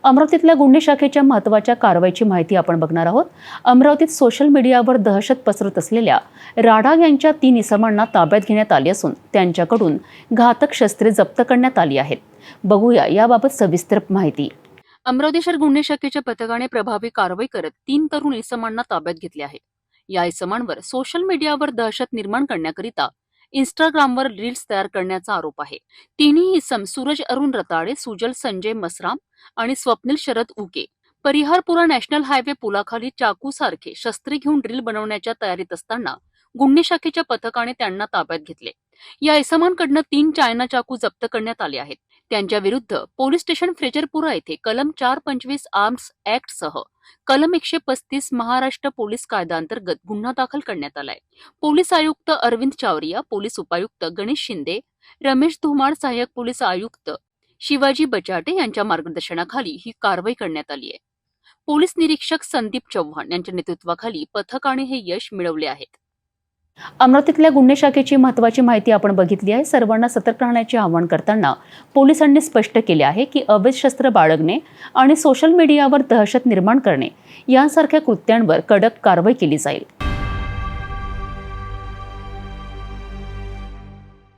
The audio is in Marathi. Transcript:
अमरावतीतल्या गुन्हे शाखेच्या महत्त्वाच्या कारवाईची माहिती आपण बघणार आहोत। अमरावतीत सोशल मीडियावर दहशत पसरत असलेल्या राडा यांच्या 3 इसमांना ताब्यात घेण्यात आले असून त्यांच्याकडून घातक शस्त्रे जप्त करण्यात आली आहेत। बघूया याबाबत सविस्तर माहिती। अमरावती शहर गुन्हे शाखेच्या पथकाने प्रभावी कारवाई करत 3 तरुण इसमांना ताब्यात घेतले आहे। या इसमांवर सोशल मीडियावर दहशत निर्माण करण्याकरिता इंस्टाग्रामवर रील्स तयार करण्याचा आरोप आहे। तिन्ही इसम सूरज अरुण रताळे, सुजल संजय मसराम आणि स्वप्नील शरद उके परिहारपुरा नॅशनल हायवे पुलाखाली चाकूसारखे शस्त्रे घेऊन ड्रिल बनवण्याच्या तयारीत असताना गुन्हे शाखेच्या पथकाने त्यांना ताब्यात घेतले। या इसमांकडून 3 चायना चाकू जप्त करण्यात आले आहेत। त्यांच्या विरुद्ध पोलीस स्टेशन फ्रेजरपुरा येथे कलम 425 आर्म्स ऍक्ट सह कलम 135 महाराष्ट्र पोलीस कायद्याअंतर्गत गुन्हा दाखल करण्यात आलाय। पोलीस आयुक्त अरविंद चावरिया, पोलीस उपायुक्त गणेश शिंदे, रमेश धुमाळ, सहाय्यक पोलीस आयुक्त शिवाजी बचाटे यांच्या मार्गदर्शनाखाली ही कारवाई करण्यात आली आहे। पोलीस निरीक्षक संदीप चव्हाण यांच्या नेतृत्वाखाली पथकाने हे यश मिळवले आहे। अमरावतीतल्या गुन्हे शाखेची महत्त्वाची माहिती आपण बघितली आहे। सर्वांना सतर्क राहण्याचे आवाहन करताना पोलिसांनी स्पष्ट केले आहे की अवैध शस्त्र बाळगणे आणि सोशल मीडियावर दहशत निर्माण करणे यांसारख्या कृत्यांवर कडक कारवाई केली जाईल।